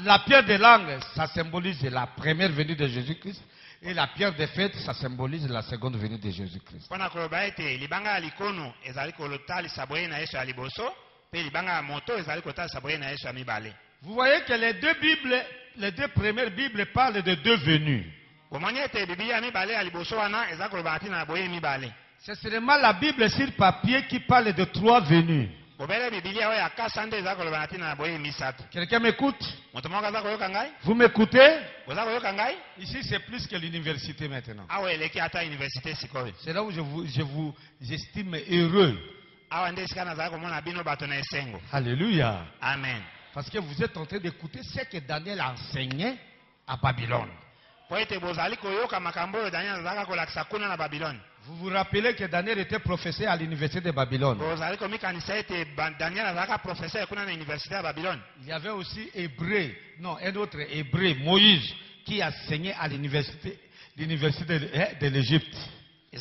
la pierre des langues, ça symbolise la première venue de Jésus-Christ. Et la pierre des fêtes, ça symbolise la seconde venue de Jésus-Christ. Vous voyez que les deux Bibles, les deux premières Bibles parlent de deux venues. C'est seulement la Bible sur papier qui parle de trois venues. Quelqu'un m'écoute? Vous m'écoutez? Ici, c'est plus que l'université maintenant. C'est là où j'estime heureux. Alléluia. Amen. Parce que vous êtes en train d'écouter ce que Daniel enseignait à Babylone. Vous vous rappelez que Daniel était professeur à l'université de Babylone. Il y avait aussi un autre hébreu, Moïse, qui enseignait à l'université de l'Égypte. Des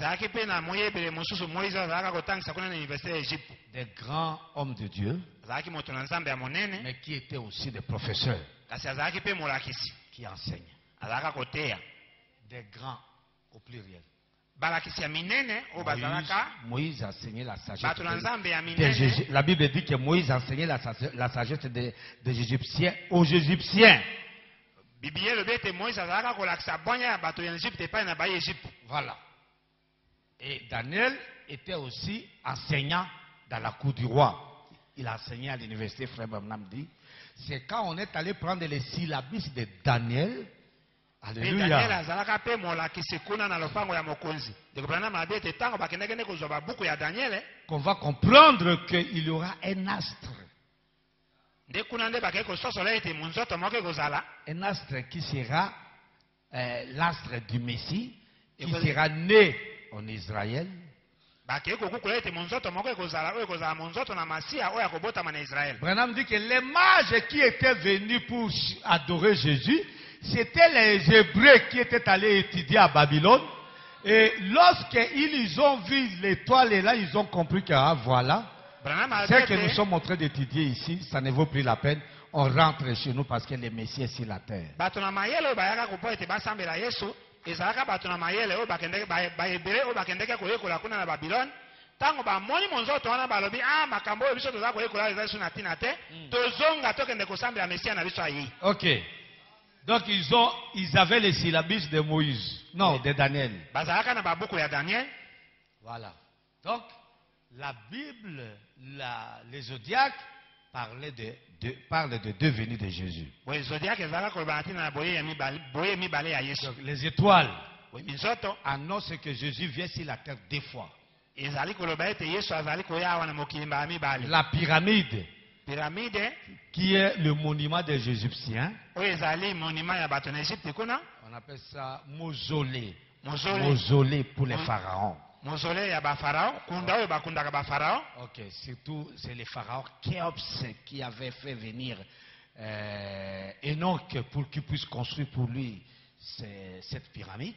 grands hommes de Dieu, mais qui étaient aussi des professeurs, qui enseignent. Des grands au pluriel. Moïse enseignait la sagesse la Bible dit que Moïse enseignait la sagesse des Égyptiens aux Égyptiens. Voilà. Et Daniel était aussi enseignant dans la cour du roi. Il enseignait à l'université, frère Branham dit. C'est quand on est allé prendre les syllabus de Daniel. Alléluia. Qu'on va comprendre qu'il y aura un astre. Un astre qui sera l'astre du Messie, qui sera né en Israël. Branham dit que les mages qui étaient venus pour adorer Jésus, c'était les Hébreux qui étaient allés étudier à Babylone. Et lorsqu'ils ont vu l'étoile et là, ils ont compris que voilà, ce que nous sommes en train d'étudier ici, ça ne vaut plus la peine. On rentre chez nous parce que le Messie est sur la terre. Ok. Donc ils avaient les syllabus de Moïse. Non, de Daniel. Voilà. Donc la Bible, les zodiaques parlent de deux venues de Jésus. Donc, les étoiles annoncent que Jésus vient sur la terre deux fois. La pyramide, qui est le monument des Égyptiens, on appelle ça mausolée. Mausolée pour les pharaons. Ok, surtout c'est les pharaons Khéops qui avaient fait venir Enoch pour qu'il puisse construire pour lui cette pyramide.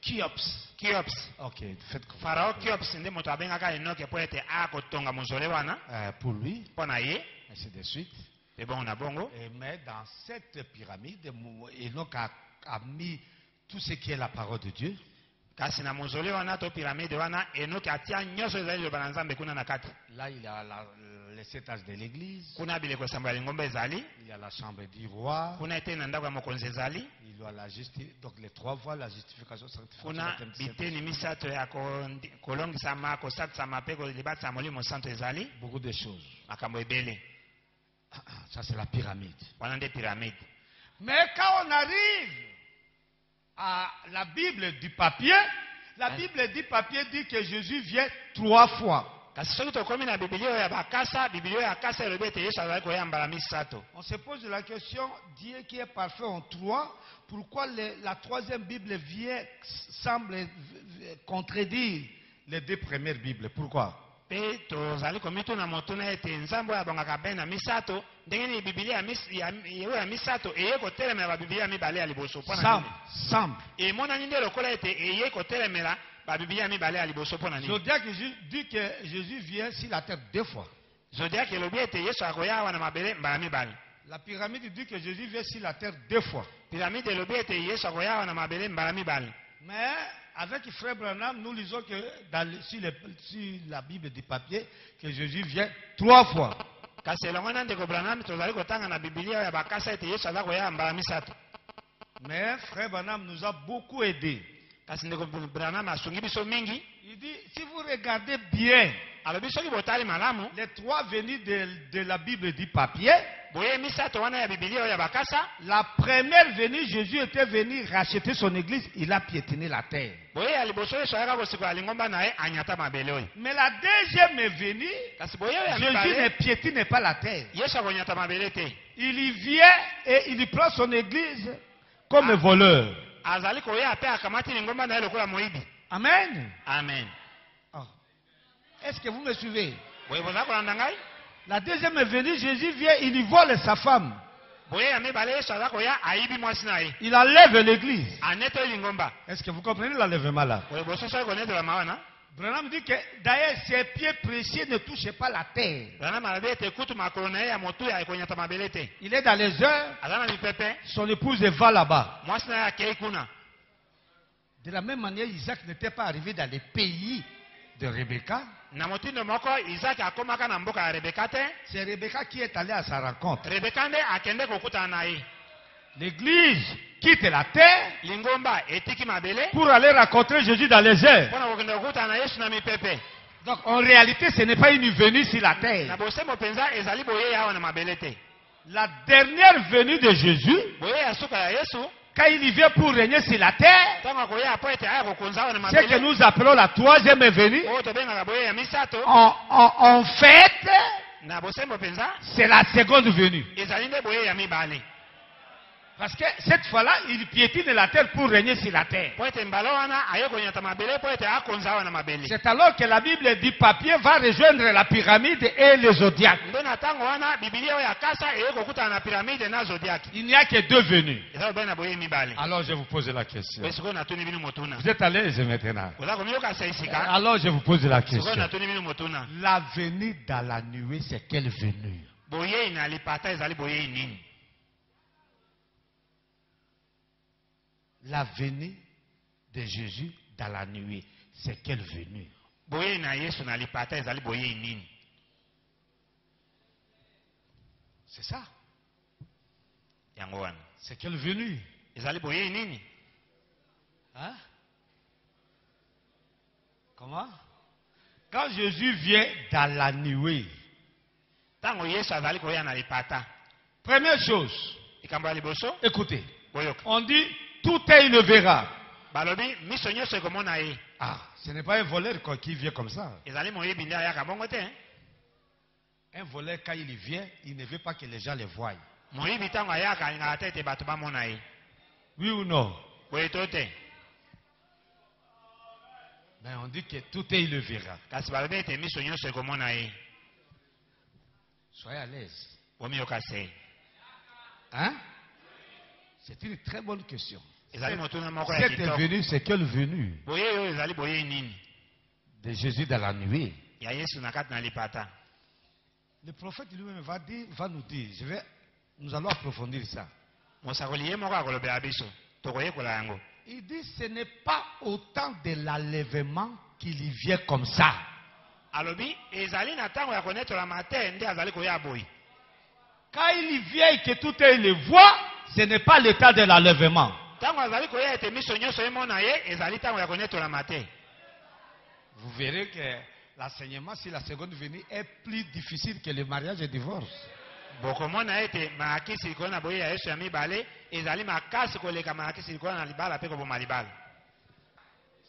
Khéops. Ok, faites Pharaon Khéops pour lui, ainsi de suite. Mais dans cette pyramide, Enoch a mis tout ce qui est la parole de Dieu. Là, il y a les 7 âges de l'église. Il y a la chambre du roi. Il y a la justice, donc les trois voies, la justification, beaucoup de choses. Ça, c'est la pyramide. Mais quand on arrive à la Bible du papier, la Bible du papier dit que Jésus vient 3 fois. On se pose la question, Dieu qui est parfait en 3, pourquoi la troisième Bible semble contredire les deux premières Bibles? Pourquoi? Semble. Zodiac dit que Jésus vient sur la terre 2 fois. Zodiac elobi ete Yesu akoya wana mabele mbala mibale. La pyramide dit que Jésus vient sur la terre 2 fois. Pyramide elobi ete Yesu akoya wana mabele mbala mibale. Mais avec Frère Branham, nous lisons que sur la Bible du papier, que Jésus vient 3 fois. Kasi elongona ndeko Branham tozali kotanga na Biblia ya bakasa ete Yesu azakoya mbala misato. Mais Frère Branham nous a beaucoup aidé. Kasi ndeko Branham asungi biso mingi. Il dit, si vous regardez bien, alobi soki botali malamu, les 3 venues de la Bible du papier, boye misato wana ya Biblia ya bakasa, la première venue, Jésus était venu racheter son église, il a piétiné la terre. boye aliboso Yesu ayaka kosikola lingomba naye anyata mabele oyo. Mais la deuxième venue, Kasi boye ya Jésus ne mibale, piétine pas la terre. Yesu akonyata mabele te. Il y vient et il prend son église comme voleur. Azali koya ape akamati lingomba naye lokola moibi. Amen. Amen. Oh. Est-ce que vous me suivez? Boye boza kolanda ngai? La deuxième venue, Jésus vient, il y vole sa femme. Boye ya mibale Yesu aza koya aibi mwasi na ye. Il enlève l'église. Aneto lingomba. Est-ce que vous comprenez l'enlèvement là? Boye boso soki konetola mawana. Branham dit que d'ailleurs ses pieds précieux ne touchent pas la terre. Branham alobi ete kutu makolo na ye ya motu ya ekonyata mabele te. Il est dans les heures, Aza na mipepe, son épouse va là-bas. mwasi na ye akei kuna. De la même manière, Isaac n'était pas arrivé dans les pays de Rebecca. Na motindo moko Isaki akomaka na mboka ya Rebeka te. C'est Rebecca qui est allée à sa rencontre. Rebeka nde akende kokutana na ye. L'église quitte la terre Lingomba etiki mabele pour aller rencontrer Jésus dans les airs. mpona kokende kokutana na Yesu na mipepe. Donc en réalité, ce n'est pas une venue sur la Na terre. bosembo penza ezali boye awa na mabele te. La dernière venue de Jésus, Boye ya suka ya Yesu quand il y vient pour régner sur la terre, ntango akoya po ete aya kokonza awa na c'est que mabele nous appelons la troisième venue. oyo tobengaka boye ya misato. En fait, Na bosembo penza c'est la seconde venue. ezali nde boye ya mibale. Parce que cette fois-là, il piétine la terre pour régner sur la terre. Po ete mbala wana aye konyata mabele po ete akonza awa na mabele. C'est alors que la Bible du papier va rejoindre la pyramide et le zodiaque. Nde na ntango wana Biblia oyo ya kasa eye kokutana na piramide na zodiaki. Il n'y a que 2 venues. Eza kobe na boye mibale. Alors je vous pose la question. Oyo sikoyo natuni bino motuna. Vous êtes à l'aise maintenant. Oza komiyokasa esika. Alors je vous pose la Sikoyo question. natuni bino motuna. La venue dans la nuée, c'est quelle venue? Boye na lipata ezali boye nini? La venue de Jésus dans la nuée, c'est quelle venue? Boye na Yesu na lipata ezali boye nini? C'est ça. Yango wana. C'est quelle venue? Ezali boye nini? Hein? Comment? Quand Jésus vient dans la nuée, Tango Yesu azali koya na lipata. première chose, Ikambo ya liboso écoutez, boyoka. on dit tout est il le verra. Balobi miso nyonso ekomona ye. Ah, ce n'est pas un voleur qui vient comme ça. Ezali moyebi nde ayaka bongo te. Un voleur, quand il vient, il ne veut pas que les gens le voient. Moyebi tango ayaka alingaka te ete bato bamona ye. Oui ou non? Boye to te. Ben, on dit que tout est il le verra. Kasi balobi ete miso nyonso ekomona ye. Soyez à l'aise. Bomiyoka se. Hein? C'est une très bonne question. Ezali motuna moko ya Cette kitoko. venue, c'est quelle venue? Boye oyo ezali boye nini? De Jésus dans la nuée. Ya Yesu na kati na lipata. Le prophète lui-même va nous dire, nous allons approfondir ça. Mosakoli ye moko akolobela biso. Tokoyekola yango. Il dit, ce n'est pas au temps de l'enlèvement qu'il y vient comme ça. Alobi ezali na tango ya konetolama te nde azali koya boye. Quand il y vient et que tout est, il le voit, ce n'est pas le temps de l'enlèvement. Tango azali koya ete miso nyonso emona ye ezali tango ya konetolama te. Vous verrez que l'enseignement sur la seconde venue est plus difficile que le mariage et le divorce. Bokomona ete maakisi likolo na boye ya Yesu ya mibale ezali makasi koleka maakisi likolo na libala pe koboma libala.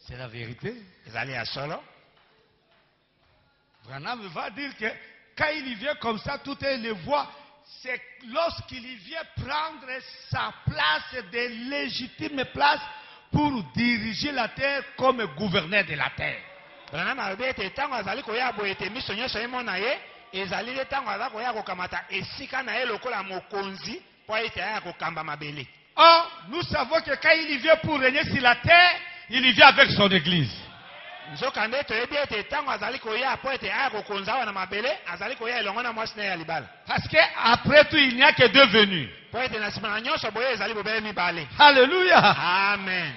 C'est la vérité. Ezali ya solo. Branham va dire que quand il y vient comme ça, tout est, il le voit. C'est lorsqu'il y vient prendre sa place, de légitime place, pour diriger la terre comme gouverneur de la terre. Branham alobi ete tango azali koya boye ete miso nyonso emona ye ezali le tango azali koya kokamata esika na ye lokola mokonzi po ete aya kokamba mabele. Or, nous savons que quand il y vient pour régner sur la terre, il y vient avec son église. nzokande toyebi ete ntango azali koya po ete aya kokonza awa na mabele azali koya elongo na mwasi na ye ya libala. Parce qu'après tout, il n'y a que deux venus. Po ete na nsima na nyonso boye ezali bobele mibale. Alléluia. Amen.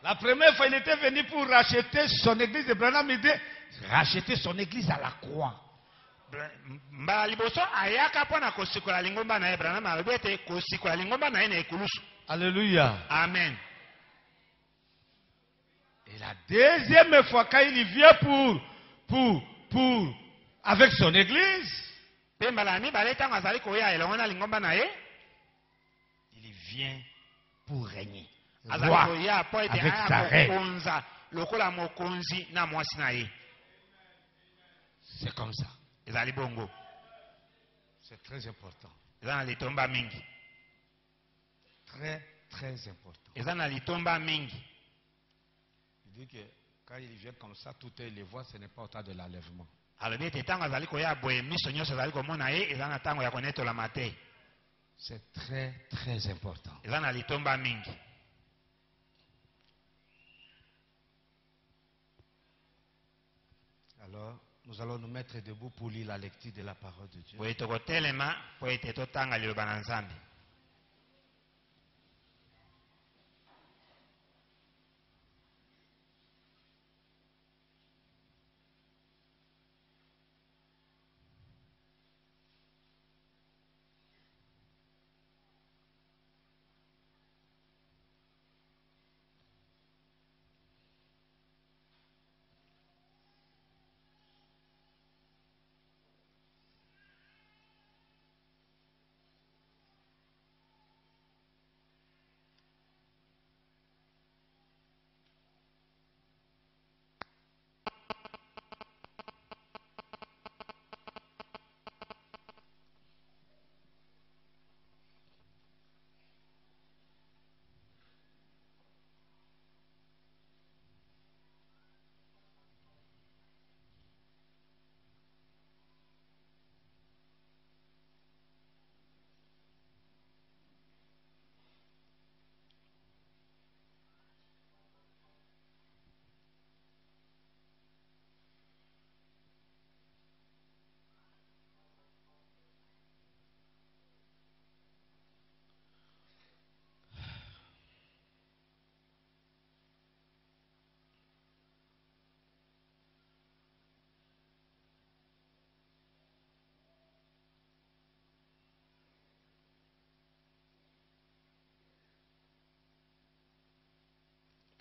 La première fois, il était venu pour racheter son église. Et Branham il dit, racheter son église à la croix. Mbala liboso ayaka po na kosikola lingomba na ye. Branham alobi ete kosikola lingomba na ye na ekulusu. Alléluia. Amen. Et la deuxième fois, quand il vient avec son église, Pe mbala mibale ntango azali koya elongo na lingomba na ye, il vient pour régner. azali Roi, koya po ete avec sa aya reine. kokonza lokola mokonzi na mwasi na ye. C'est comme ça. Ezali bongo. C'est très important. Eza na litomba mingi. Très, très important. Eza na litomba mingi. Il dit que quand il vient comme ça, tout est les voix, ce n'est pas au temps de l'enlèvement. Alobi ete ntango azali koya boye miso nyonso ezali komona ye eza na ntango ya konetolama te. C'est très, très important. Eza na litomba mingi. Alors, nous allons nous mettre debout pour lire la lecture de la parole de Dieu. Boye tokotelema po ete totanga liloba na Nzambe.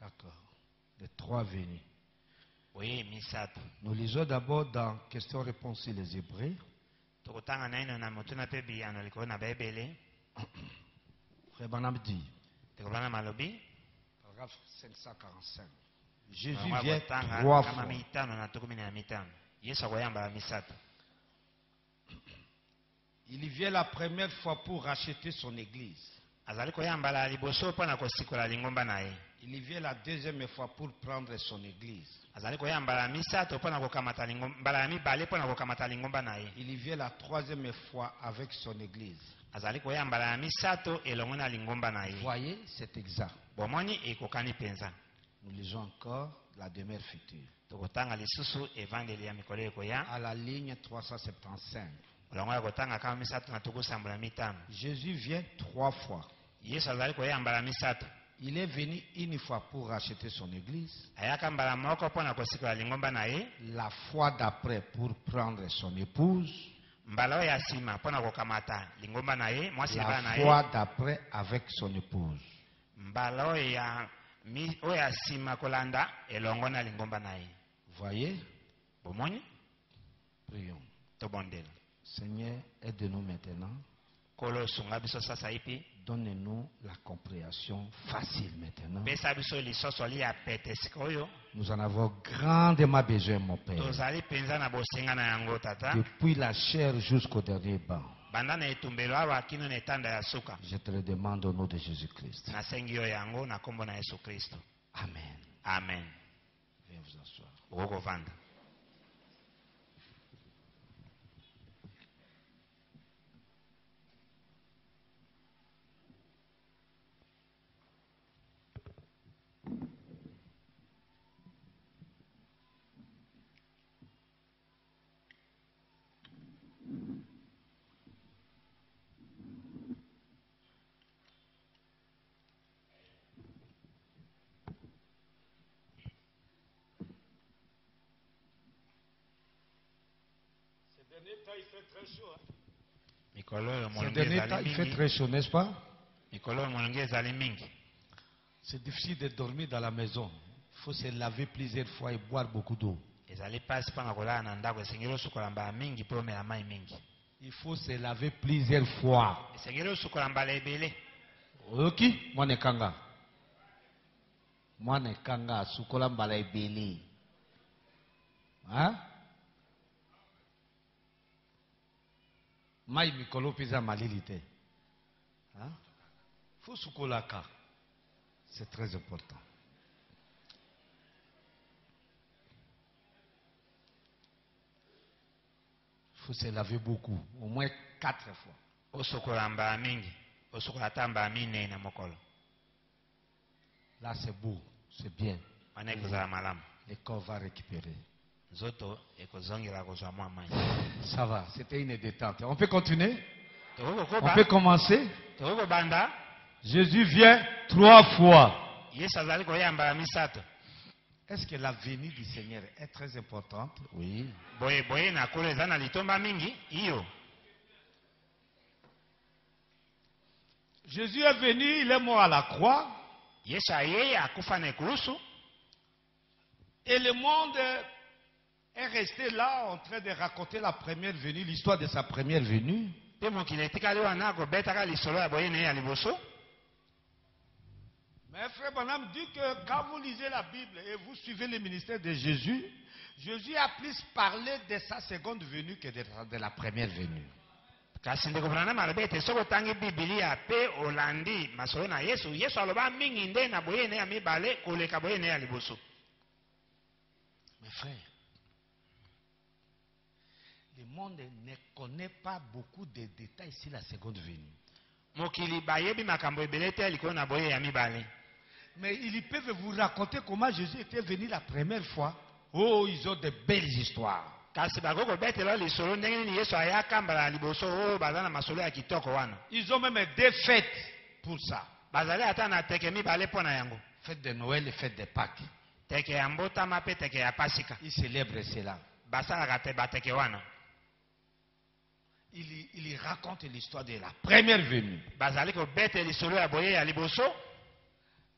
D'accord. Les trois venus. Boye misato. Nous lisons d'abord dans questions-réponses sur les Hébreux. Tokotanga naino na motuna pe biyano likolo na Bibele. Frère Branham dit, Tekobana malobi. paragraphe 545. Jésus Mwa vient kotanga trois kama fois. mitano na tukumi na mitano. Yesu akoyamba misato. Il vient la première fois pour racheter son église. Azali koyamba la liboso po na kosikola lingomba na ye. Il vient la deuxième fois pour prendre son église. Azali koyamba la misato po na kokamata lingomba, mbala ya mibale po na kokamata lingomba na ye. Il vient la troisième fois avec son église. Azali koyamba la misato elongo na lingomba na ye. Voyez, c'est exact. Bomoni ekokani penza. Nous lisons encore la demeure future. Tokotanga lisusu evangeli ya mikolo ekoya. À la ligne 375. Olongo ya kotanga kama misato na tukusambola mitano. Jésus vient trois fois. Yesu azali koyamba la misato. Il est venu une fois pour racheter son église. Ayaka mbala moko po na kosikola lingomba na ye. La fois d'après pour prendre son épouse. Mbala oyo ya nsima po na kokamata lingomba na ye, mwasi libala na La ye. fois d'après avec son épouse. Mbala oyo ya nsima kolanda elongo na lingomba na ye. Voyez, Bomoni prions. tobondela. Seigneur, aide-nous maintenant. Kolo sunga biso sasa ipi. Donne-nous la compréhension facile maintenant. Pesa biso lisoso li ya pete sikoyo. Nous en avons grandement besoin, mon Père. Tozali penza na bosenga na yango tata. Depuis la chair jusqu'au dernier banc. Banda na etumbelo awa kino na etanda ya suka. Je te le demande au nom de Jésus-Christ. Nasengi yo yango na kombo na Yesu Kristo. Amen. Amen. Viens vous asseoir. Okoko vanda. dernier temps, il fait très chaud. Ces derniers temps, il fait très chaud, n'est-ce pas? mingi. C'est difficile de dormir dans la maison. Il faut se laver plusieurs fois et boire beaucoup d'eau. Il faut se laver plusieurs fois. Ok? Moi, ne kanga. Moi, ne kanga. Sukola mbala ebele. Hein? Mai mikolo pisa malilite. Hein? Faut sukola ka. C'est très important. Il faut se laver beaucoup, au moins 4 fois. Là, c'est beau, c'est bien. Le corps va récupérer. Ça va, c'était une détente. On peut continuer? On peut commencer? Jésus vient 3 fois. Est-ce que la venue du Seigneur est très importante? Oui. Jésus est venu, il est mort à la croix. Et le monde est resté là en train de raconter la première venue, l'histoire de sa première venue. Mais frère Branham dit que quand vous lisez la Bible et vous suivez le ministère de Jésus, Jésus a plus parlé de sa seconde venue que de la première venue. Mes frères, le monde ne connaît pas beaucoup de détails sur la seconde venue. Mais ils peuvent vous raconter comment Jésus était venu la première fois. Oh, ils ont de belles histoires. Ils ont même des fêtes pour ça. Fête de Noël et fête de Pâques. Ils célèbrent cela. Il raconte l'histoire de la première venue.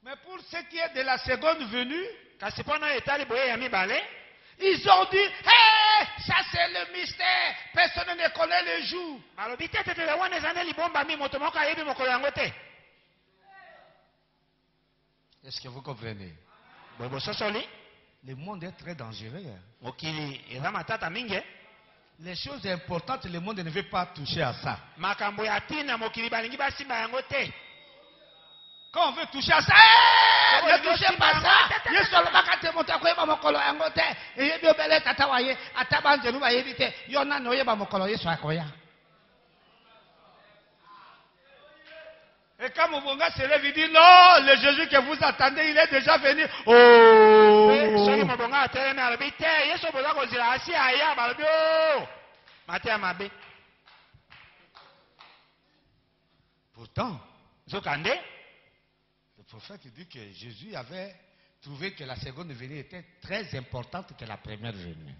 Mais pour ce qui est de la seconde venue, ils ont dit, hey, ça c'est le mystère, personne ne connaît le jour. Est-ce que vous comprenez? Le monde est très dangereux. Les choses importantes, le monde ne veut pas toucher à ça. Quand on veut toucher à ça, ne touchez pas ça. Et quand Moubonga se lève, il dit non, le Jésus que vous attendez, il est déjà venu. Oh! Pourtant, le prophète dit que Jésus avait trouvé que la seconde venue était très importante que la première venue.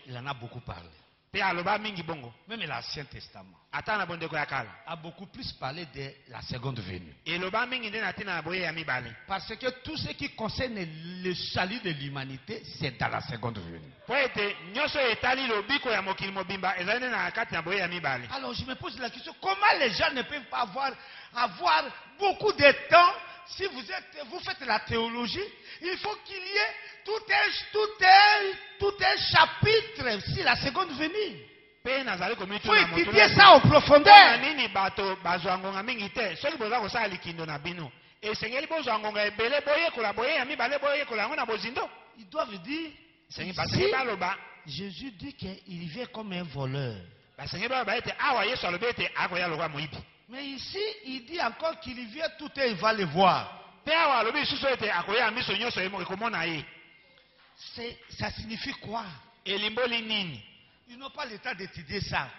Il en a beaucoup parlé. Même l'Ancien Testament a beaucoup plus parlé de la seconde venue. Parce que tout ce qui concerne le salut de l'humanité, c'est dans la seconde venue. Alors je me pose la question, comment les gens ne peuvent pas avoir beaucoup de temps? Si vous faites la théologie, il faut qu'il y ait tout un chapitre sur la seconde venue. Il faut étudier ça en profondeur. Ils doivent dire, ici, Jésus dit qu'il vient comme un voleur. Mais ici, il dit encore qu'il vient, tout et il va le voir. Ça signifie quoi? Ils n'ont pas le temps d'étudier ça.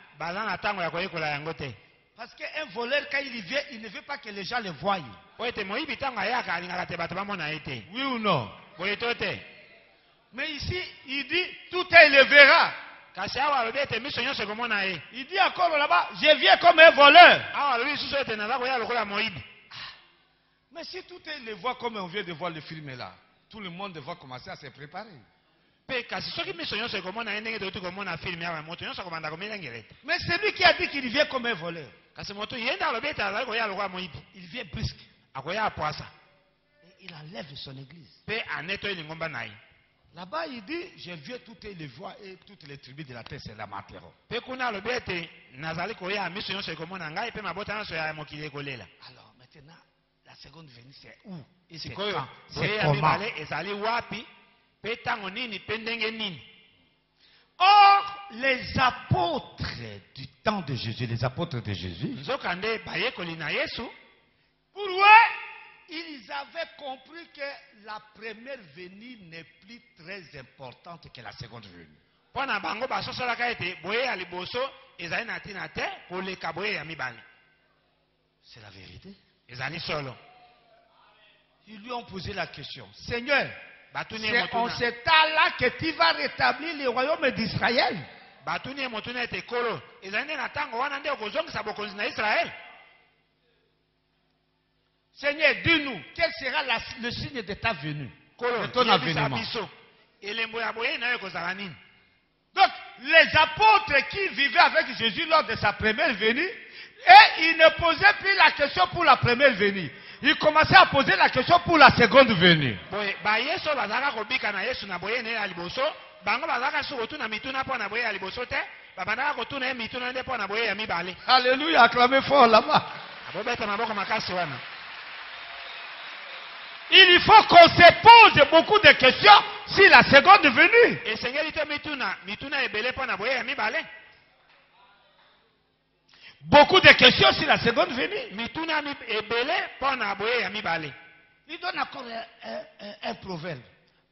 Parce qu'un voleur, quand il vient, il ne veut pas que les gens le voient. po ete moyibi ntango ayaka alingaka te bato bamona ye te. Oui ou non? Boye to te. Mais ici, il dit, tout est, il le verra. Kasi awa alobi ete miso nyonso ekomona ye. Il dit encore là-bas, je viens comme un voleur. Awa alobi lisusu ete naza koya lokola moyibi. Mais si tout est, il le voit comme on vient de voir le film là, tout le monde va commencer à se préparer. Pe kasi soki miso nyonso ekomona ye ndenge touti komona filme awa moto nyonso akomanda komilengela ete. Mais c'est lui qui a dit qu'il vient comme un voleur. Kasi moto ye nde alobi ete azali koya lokola moyibi. Il vient brusque. Akoya apoasa. Et il enlève son église. Pe anetoyi lingomba na ye. Là-bas, il dit, je viens toutes les voix et toutes les tribus de la terre, c'est la m'interrompt. Pe kuna alobi ete nazali koya miso nyonso ekomona ngai pe mabota nyonso ya mokili ekolela. Alors maintenant, la seconde venue, c'est où? Et c'est Sikoyo quand? boye C'est ya comment? mibale ezali wapi pe ntango nini pe ndenge nini. Or, les apôtres du temps de Jésus, les apôtres de Jésus, Nzokande bayekoli na Yesu, pour eux, ils avaient compris que la première venue n'est plus très importante que la seconde venue. mpona bango basosolaka ete boye ya liboso ezali na ntina te koleka boye ya mibale. C'est la vérité. Ezali solo. Ils lui ont posé la question. Seigneur, Batuni c'est en motuna. ce temps-là que tu vas rétablir le royaume d'Israël. Batuni motuna ete kolo. Ezali nde na ntango wana nde okozongisa bokonzi na Israel. Seigneur, dis-nous, quel sera le signe de ta venue, Kolo, de ton yebisa avènement. biso. Elembo ya boye na yo ekozala nini? Donc, les apôtres qui vivaient avec Jésus lors de sa première venue, et ils ne posaient plus la question pour la première venue. Ils commençaient à poser la question pour la seconde venue. Boye ba Yesu bazalaka kobika na Yesu na boye ne ya liboso, bango bazalaka su kotuna mituna mpo na boye ya liboso te, babandaka kotuna ye mituna nde mpo na boye ya mibale. Alléluia, acclamez fort là-bas. Abobeta maboko makasi wana. Il faut qu'on se pose beaucoup de questions sur la seconde venue. Esengeli te mituna ebele mpo na boye ya mibale. Beaucoup de questions sur la seconde venue. Mituna ebele mpo na boye ya mibale. Il donne encore un proverbe.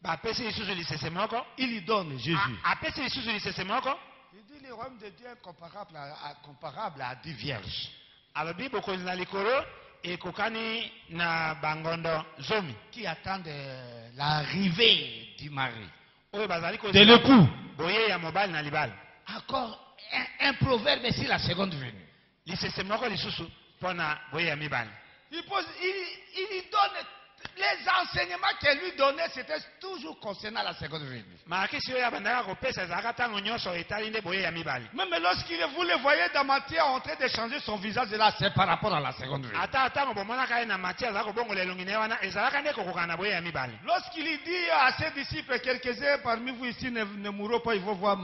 Bapesi lisusu lisese moko. Il lui donne Jésus. Apesi lisusu lisese moko. Il dit le royaume de Dieu est comparable à 10 vierges. Alobi bokonzi na likolo ekokani na bangondo zomi. Qui attendent l'arrivée du mari. Oyo bazali De l'époux. boye ya mobali na libala. Encore un proverbe sur la seconde venue. Lisese moko lisusu mpo na boye ya mibale. Il lui donne les enseignements qu'elle lui donnait, c'était toujours concernant la seconde venue. Makisi oyo abandaka kopesa ezalaka ntango nyonso etali nde boye ya mibale. Même vous le voyez dans Matthieu en train de changer son visage, là, c'est par rapport à la seconde venue. Ata ntango bomonaka ye na Matthieu azala kobongola elongi na ye wana ezalaka nde kokoka na boye ya mibale. Lorsqu'il dit à ses disciples, quelques-uns parmi vous ici ne mourront pas, ils vont voir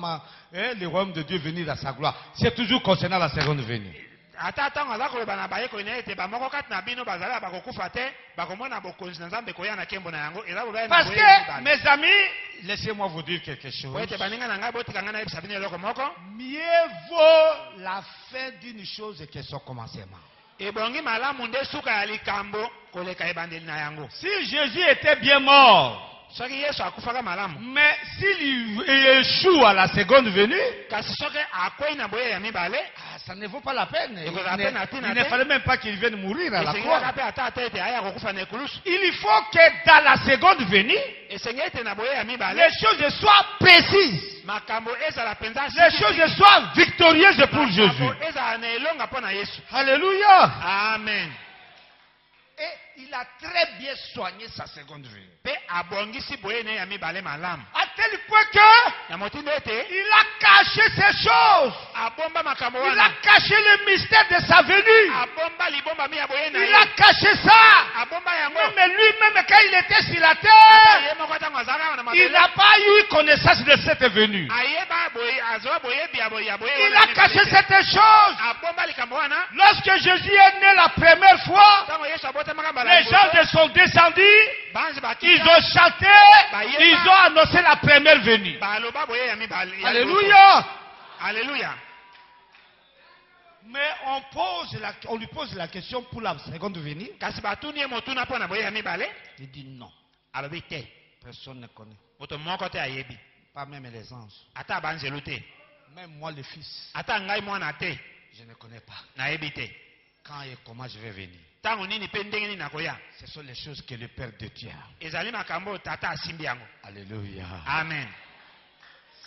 le royaume de Dieu venir à sa gloire. C'est toujours concernant la seconde venue. Ata ntango aza koloba na bayekoli na ye ete bamoko kati na bino bazala bakokufa te bakomona bokonzi na Nzambe koya na nkembo na yango eza bobai na Parce boye ya que, mibale. mes amis, laissez-moi vous dire quelque chose. Po ete baninga na ngai botika ngai nayebisa bino eloko moko. Mieux vaut la fin d'une chose que son commencement. Ebongi malamu nde suka ya likambo koleka ebandeli na yango. Si Jésus était bien mort, Soki Yesu akufaka malamu, mais s'il échoue à la seconde venue, kasi soki akwei na boye ya mibale, ça ne vaut pas la peine. Et vous rappelez, Il ne fallait même pas qu'il vienne mourir à la esengaka croix. mpe ata ete aya kokufa na ekulusu. Il faut que dans la seconde venue, Esengi ete na boye ya mibale les choses soient précises. makambo ezala penza Les choses soient victorieuses pour Jésus. makambo ezala na elonga mpo na Yesu. Alléluia. Amen. Et il a très bien soigné sa seconde venue. Pe abongisi boye ne ya mibale malamu. À tel point que Na motindo ete il a caché ces choses. abomba makambo Il wana. a caché le mystère de sa venue. Abomba libomba mi ya boye na Il ye. a caché ça. Abomba yango. Même lui-même, quand il était sur la Ata terre, ye moko ntango azalaka na il mabele. n'a pas eu connaissance de cette venue. Ayeba boye azwa boyebi ya boye ya boye Il wana a mibale caché te. cette chose. Abomba likambo wana. Lorsque Jésus est né la première fois, Ntango Yesu abotamaka mbala les gens sont descendus, banzi ils bakita ont chanté, ils ont annoncé la première venue. baloba boye ya mibale. ya liboso. Alléluia. Alléluia. Mais on lui pose la question pour la seconde venue. Kasi batuni ye motuna mpo na boye ya mibale. Il dit non. Alobi te. Personne ne connaît. Moto moko te ayebi. Pas même les anges. Ata banzelu te. Même moi le fils. Ata ngai mwana te. Je ne connais pas. nayebi te Quand et comment je vais venir. ntango nini mpe ndenge nini nakoya Ce sont les choses que le Père de Dieu a. ezali makambo oyo tata asimbi yango. Alléluia. Amen.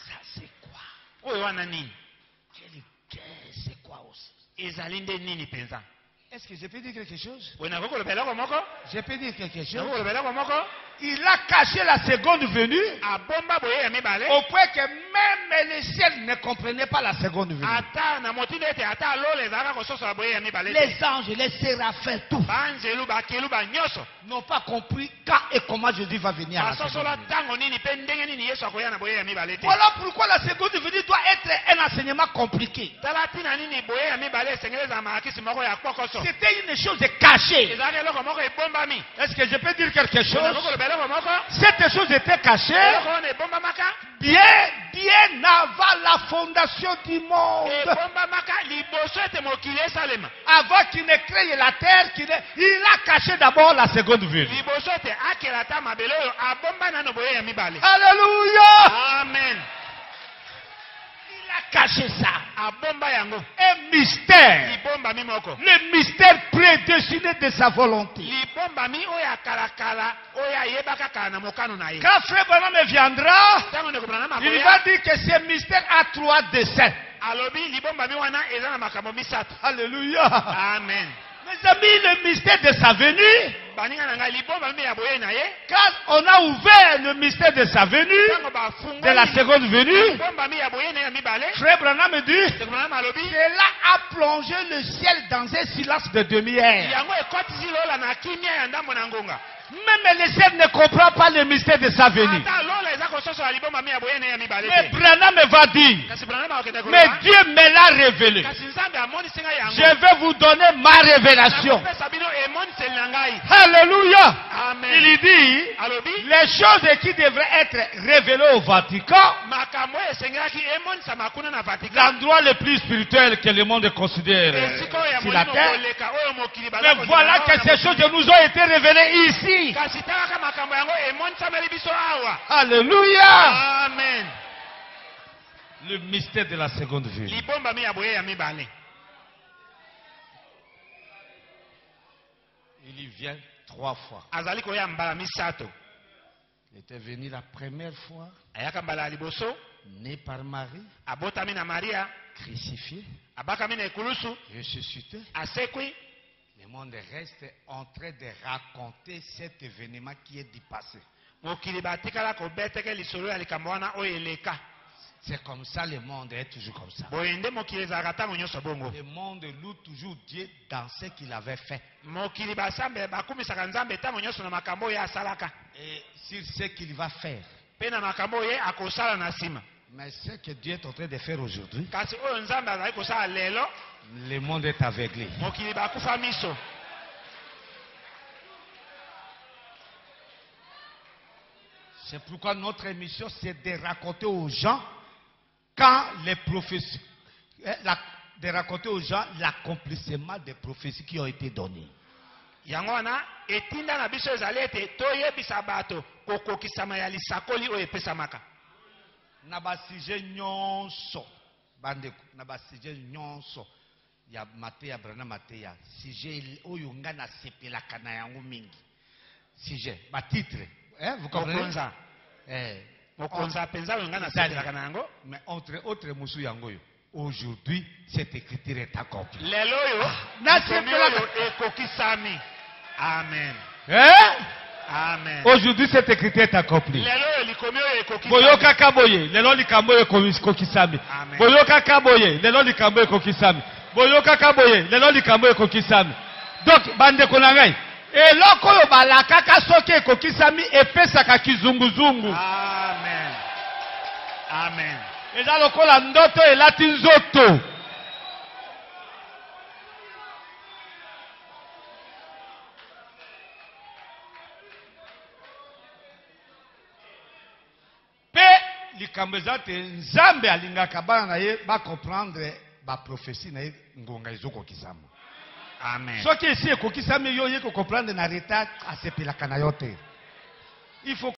Ça c'est quoi? Oyo wana nini C'est quoi aussi? ezali nde nini mpenza. Est-ce que je peux dire quelque chose? oyo nakoki koloba eloko moko. Je peux dire quelque nakoki chose? koloba eloko moko. Il a caché la seconde venue abomba boye ya mibale. au point que même les ciels ne comprenaient pas la seconde venue. ata na motindo ete ata lola ezalaka kososola boye ya mibale te. Les anges, les séraphins, tout banzelu bakelu banyonso n'ont pas compris quand et comment Jésus va venir à la seconde basosola venue. ntango nini mpe ndenge nini yesu akoya na boye ya mibale te. Voilà pourquoi la seconde venue doit être un enseignement compliqué. tala ntina nini boye ya mibale esengeli ezala makisi moko ya kpokoso. C'était une chose cachée. ezalaki eloko moko ebombami. Est-ce que je peux dire quelque nakoki chose? koloba eloko moko. Cette chose était cachée eloko wana ebombamaka. bien avant la fondation du monde. ebombamaka liboso ete mokili esalema. Avant qu'il ne crée la terre, il a caché d'abord la seconde venue. liboso ete akela ata mabele oyo abomba nano boye ya mibale. Alléluia. Amen. Il a caché ça. abomba yango. Un mystère. libombami moko. Le mystère prédestiné de sa volonté. libombami oyo akalakala oyo ayebaka kala na mokano na ye. Quand Frère Branham viendra, ntango ndeko Branham il akoya, va dire que ce mystère a 3 desseins. alobi libombami wana eza na makambo misato. Alléluia. Amen. Mes amis, le mystère de sa venue, baninga na ngai libombami ya boye na ye. quand on a ouvert le mystère de sa venue, ntango bafungoli de la seconde venue, libombami ya boye na ye ya mibale. Frère Branham dit, ndeko Branham alobi cela a plongé le ciel dans un silence de demi-heure. yango ekotisi lola na kimia ya ndambo na ngonga. Même le ciel ne comprend pas le mystère de sa venue. ata lola eza kososola libombami ya boye na ye ya mibale Mais te. Branham va dire, kasi Branham akokende mais koloba. Dieu me l'a révélé. kasi nzambe amonisi ngai yango. Je vais vous donner ma révélation. nakopesa bino emoniseli na ngai. Alléluia. Amen. Il dit, alobi les choses qui devraient être révélées au Vatican, makambo oyo esengelaki emonisama kuna na Vatican. l'endroit le plus spirituel que le monde considère esika oyo ya sur la molimo terre. koleka oyo mokili Mais voilà que ces choses nous ont été révélées ici. kasi talaka makambo yango emonisameli biso awa. Alléluia. Amen. Le mystère de la seconde venue. libombami ya boye ya mibale. Il y vient 3 fois. azali koya mbala misato. Il était venu la première fois, ayaka mbala ya liboso. né par Marie, abotami na Maria. crucifié, abakami na ekulusu. ressuscité. asekwi. Le monde reste en train de raconter cet événement qui est du passé. mokili batikala kobeteke lisolo ya likambo wana oyo eleka. C'est comme ça, le monde est toujours comme ça. boye nde mokili ezalaka ntango nyonso bongo. Le monde loue toujours Dieu dans ce qu'il avait fait. mokili basambe bakumisaka nzambe ntango nyonso na makambo oyo asalaka. Et sur ce qu'il va faire. mpe na makambo oyo ye akosala na nsima. Mais ce que Dieu est en train de faire aujourd'hui, kasi oyo nzambe azali kosala lelo. le monde est aveuglé. mokili bakufa miso. C'est pourquoi notre émission, c'est de raconter aux gens quand les prophéties, de raconter aux gens l'accomplissement des prophéties qui ont été données. yango wana etinda na biso ezali ete toyebisa bato kokokisama ya lisakoli oyo epesamaka. Na ba sujet nyonso bandeko na ba sujet nyonso ya Mateya Branham Mateya sujet oyo nga na sepelaka na yango mingi sujet ba titre vous comprenez mokonza mokonza penza oyo nga na sepelaka na yango. mais entre autres musu yango yo aujourd'hui cette écriture est accomplie. lelo oyo na likomi sepelaka oyo ekokisami. Amen. Amen. Aujourd'hui cette écriture est accomplie. lelo oyo likomi oyo ekokisami. Boyoka kaboye lelo likambo ekokisami. Amen. Boyoka kaboye lelo likambo ekokisami. Boyoka kaboye lelo likambo ekokisami. Donc bandeko na ngai eloko oyo balakaka soki ekokisami epesaka kizunguzungu. Amen. Amen. Eza lokola ndoto elati nzoto. Pe likambo eza te nzambe alingaka bana na ye bacomprendre baprofesi na ye ngonga ezokokisama. Amen. Soki esi ekokisami yo ye kocomprendre na retard asepelaka na yo te. Il faut